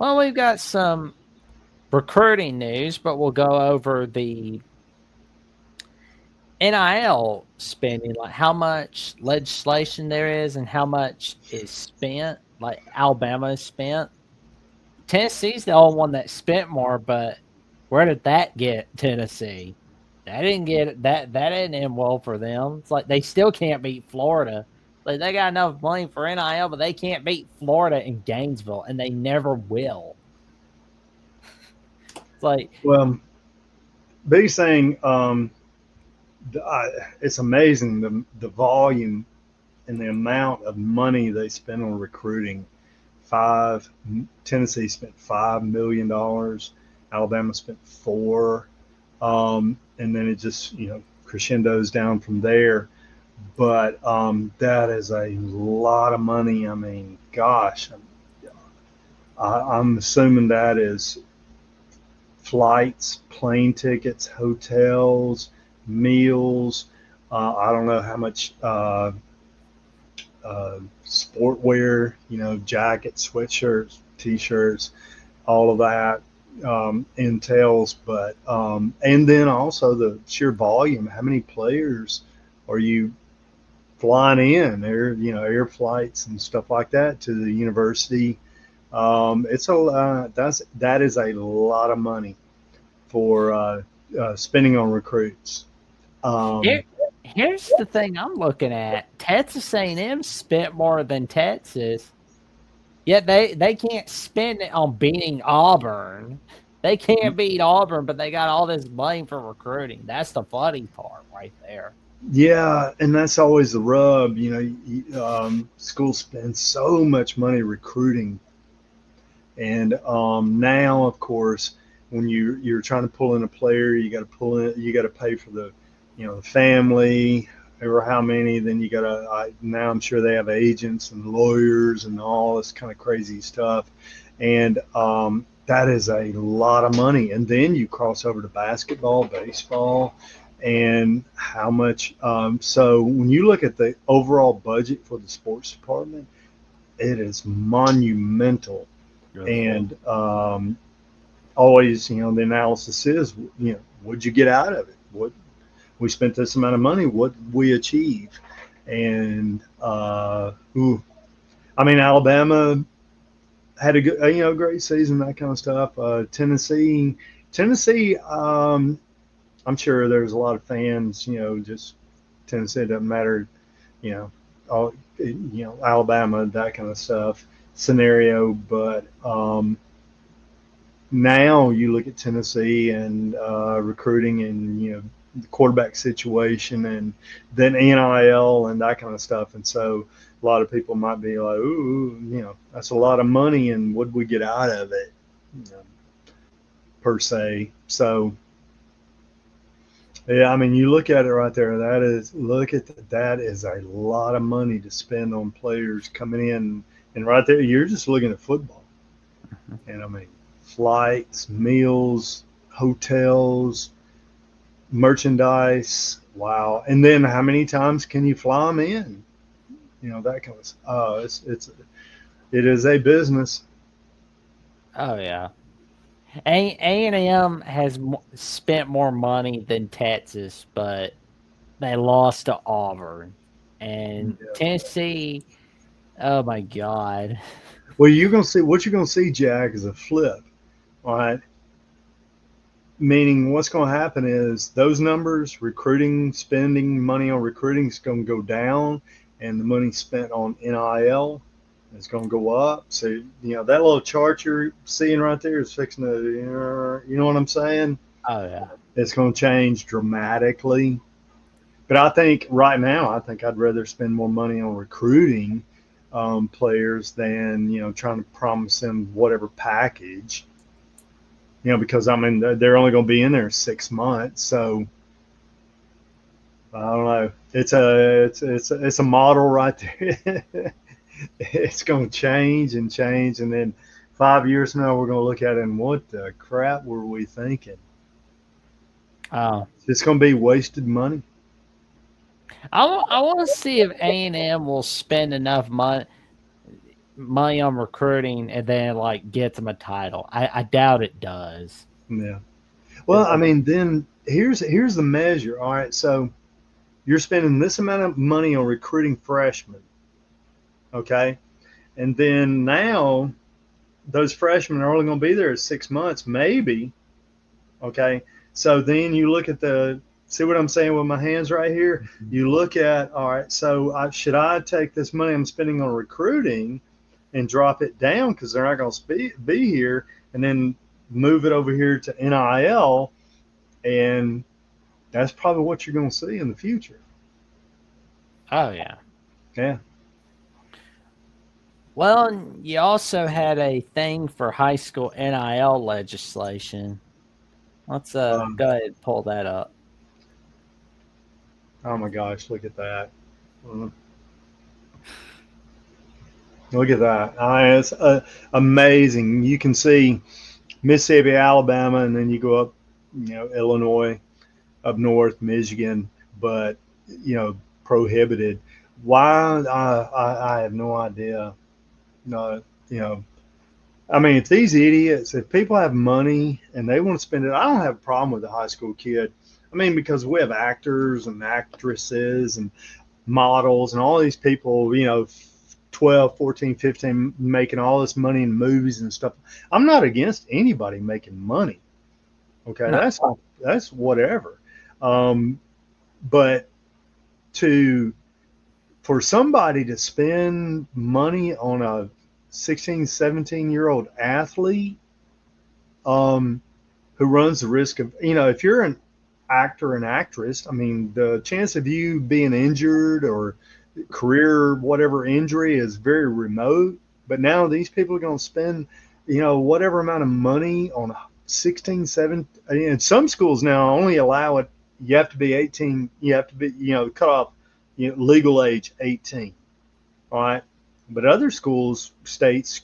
Well, we've got some recruiting news, but we'll go over the NIL spending, like how much legislation there is and how much is spent. Like Alabama spent. Tennessee's the only one that spent more, but where did that get Tennessee? That didn't get that didn't end well for them. It's like they still can't beat Florida. Like they got enough money for NIL, but they can't beat Florida and Gainesville, and they never will. It's like Well, Big saying it's amazing the volume and the amount of money they spend on recruiting. Five Tennessee spent $5 million. Alabama spent four, and then it just crescendos down from there. But that is a lot of money. I mean, gosh, I'm assuming that is flights, plane tickets, hotels, meals. I don't know how much sportwear, jackets, sweatshirts, t-shirts, all of that entails. But and then also the sheer volume. How many players are you flying in? Air flights and stuff like that to the university. It's a that is a lot of money for spending on recruits. here, Um, here's the thing I'm looking at. Texas A&M spent more than Texas, yet they can't spend it on beating Auburn. They can't beat Auburn, but they got all this money for recruiting. That's the funny part right there. yeah, and that's always the rub. Schools spend so much money recruiting, and now, of course, when you're trying to pull in a player, you got to pull in, you got to pay for the family or how many. Then you got to. Now I'm sure they have agents and lawyers and all this kind of crazy stuff, and that is a lot of money. And then you cross over to basketball, baseball, and how much. So when you look at the overall budget for the sports department, it is monumental. And always, the analysis is, what'd you get out of it? What we spent this amount of money, what did we achieve? And I mean, Alabama had a good, great season, that kind of stuff. Tennessee, I'm sure there's a lot of fans, just Tennessee, it doesn't matter, you know, all, Alabama, that kind of stuff scenario. But now you look at Tennessee and recruiting and, the quarterback situation and then NIL and that kind of stuff. And so a lot of people might be like, ooh, that's a lot of money and what do we get out of it, per se. So, yeah, I mean, you look at it right there. That is a lot of money to spend on players coming in, and right there, you're just looking at football. And I mean, flights, meals, hotels, merchandise. Wow! And then how many times can you fly them in? That kind of. It is a business. Oh yeah. A&M has spent more money than Texas, but they lost to Auburn. And Yeah. Tennessee, oh my God. Well, you're gonna see, Jack, is a flip. All right. Meaning, what's going to happen is those numbers, recruiting, spending money on recruiting is going to go down, and the money spent on NIL is going to go up. So, that little chart you're seeing right there is fixing to, you know what I'm saying? Oh yeah. It's going to change dramatically. But I think right now, I think I'd rather spend more money on recruiting players than, trying to promise them whatever package. Because I mean they're only going to be in there 6 months, so I don't know. It's a model right there. It's going to change and change, and then 5 years from now we're going to look at it and what the crap were we thinking? Oh. It's going to be wasted money. I want to see if A&M will spend enough money money on recruiting and then like gets them a title. I doubt it does. Yeah. Well, I mean, then here's the measure. All right, so you're spending this amount of money on recruiting freshmen, okay, and then now those freshmen are only going to be there 6 months, maybe. Okay, so then you look at see what I'm saying with my hands right here. You look at, all right, so should I take this money I'm spending on recruiting and drop it down because they're not going to be here, and then move it over here to NIL, and that's probably what you're going to see in the future. Oh yeah. Yeah. Well, you also had a thing for high school NIL legislation. Let's go ahead and pull that up. Oh my gosh, look at that. Look at that. It's amazing. You can see Mississippi, Alabama, and then you go up, Illinois, up north, Michigan, but, prohibited. Why? I have no idea. No, I mean, if people have money and they want to spend it, I don't have a problem with a high school kid. I mean, because we have actors and actresses and models and all these people, 12, 14, 15, making all this money in movies and stuff. I'm not against anybody making money. Okay. No. That's whatever. But for somebody to spend money on a 16, 17-year-old athlete, who runs the risk of, if you're an actor and actress, I mean, the chance of you being injured or career whatever injury is very remote. But now these people are going to spend, whatever amount of money on 16, 17. And some schools now only allow it. You have to be 18. You have to be, cut off, legal age 18. All right. But other states,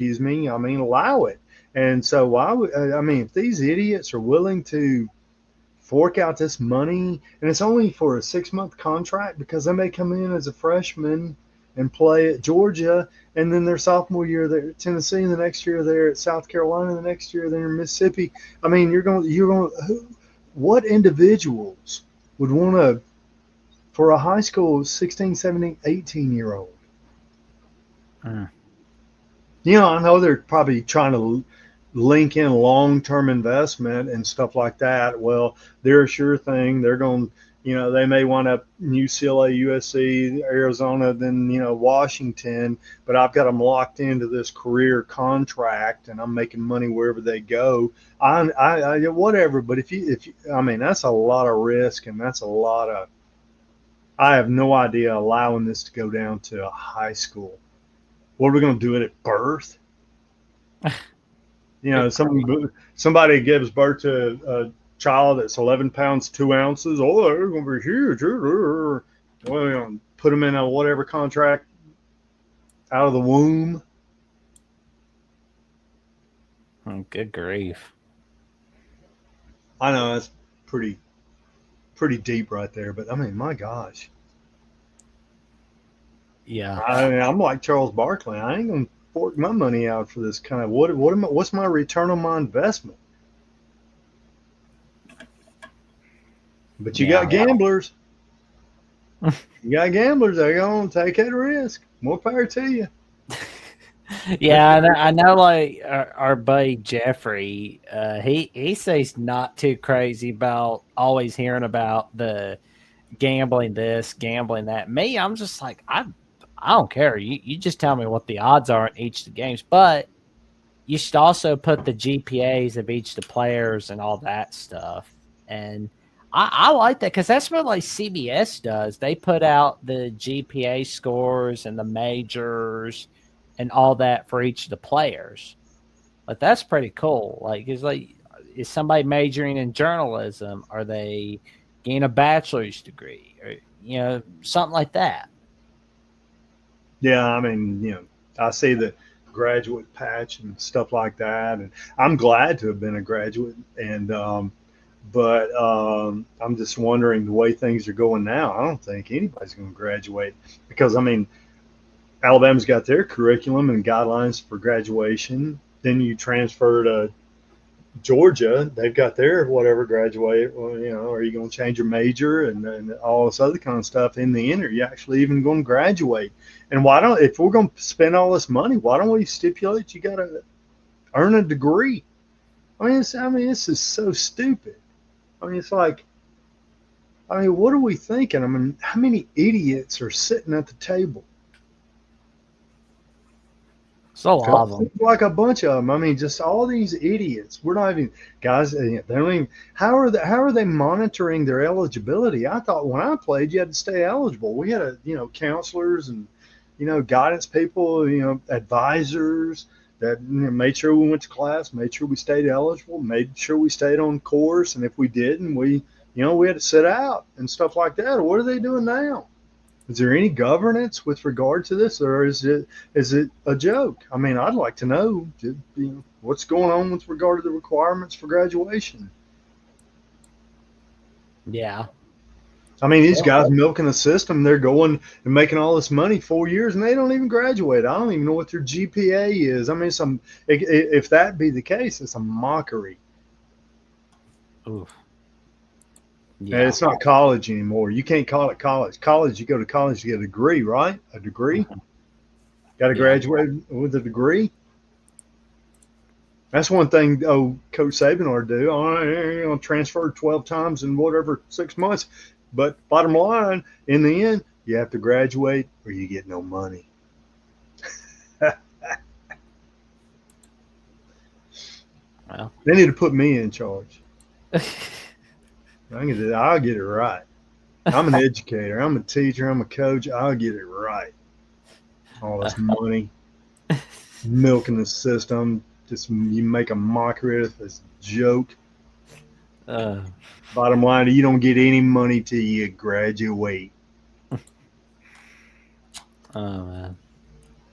allow it. And so if these idiots are willing to fork out this money, and it's only for a 6-month contract, because they may come in as a freshman and play at Georgia, and then their sophomore year they're at Tennessee, and the next year they're at South Carolina, the next year they're in Mississippi. I mean, what individuals would want to, for a high school 16, 17, 18-year-old? I know they're probably trying to link in long-term investment and stuff like that. Well, they're a sure thing. They're going, they may wind up UCLA, USC, Arizona, then, Washington, but I've got them locked into this career contract and I'm making money wherever they go. Whatever. But if you, that's a lot of risk, and that's a lot of, I have no idea allowing this to go down to a high school. What are we going to do it at birth? Somebody gives birth to a child that's 11 pounds, 2 ounces. Oh, they're going to be huge. Well, put them in a whatever contract out of the womb. Oh, good grief. I know that's pretty deep right there, but I mean, my gosh. Yeah. I'm like Charles Barkley. I ain't going to fork my money out for this kind of, what's my return on my investment? But you got gamblers. You got gamblers. They're going to take that risk. More power to you. Yeah, I know. Like our buddy Jeffrey, he says not too crazy about always hearing about the gambling this, gambling that. Me, I'm just like, I don't care. You just tell me what the odds are in each of the games, but you should also put the GPAs of each of the players and all that stuff. And I like that, because that's what like CBS does. They put out the GPA scores and the majors and all that for each of the players. Like, that's pretty cool. Like, is somebody majoring in journalism? Are they getting a bachelor's degree, or something like that? Yeah, I mean, I see the graduate patch and stuff like that, and I'm glad to have been a graduate. And but I'm just wondering, the way things are going now, I don't think anybody's going to graduate, because I mean, Alabama's got their curriculum and guidelines for graduation. Then you transfer to Georgia, they've got their whatever graduate. Well, are you going to change your major and all this other kind of stuff in the end? Are you actually even going to graduate? And why don't, if we're going to spend all this money, why don't we stipulate you got to earn a degree? This is so stupid. It's like, what are we thinking? How many idiots are sitting at the table? So a lot of them. Like a bunch of them. Just all these idiots. We're not even guys. They don't even. How are they monitoring their eligibility? I thought when I played, you had to stay eligible. We had counselors and guidance people, advisors that made sure we went to class, made sure we stayed eligible, made sure we stayed on course, and if we didn't, we had to sit out and stuff like that. What are they doing now? Is there any governance with regard to this, or is it a joke? I'd like to know, what's going on with regard to the requirements for graduation. Yeah. These guys milking the system. They're going and making all this money 4 years, and they don't even graduate. I don't even know what their GPA is. If that be the case, it's a mockery. Oof. Yeah. And it's not college anymore. You can't call it college. College, you go to college to get a degree, right? A degree. Mm-hmm. Got to graduate with a degree. That's one thing. Coach Saban ought to do. You're going to transfer 12 times in whatever 6 months. But bottom line, in the end, you have to graduate or you get no money. Well, they need to put me in charge. I'll get it right. I'm an educator. I'm a teacher. I'm a coach. I'll get it right. All this money, milking the system. Just you make a mockery of this joke. Bottom line, you don't get any money till you graduate. Oh man.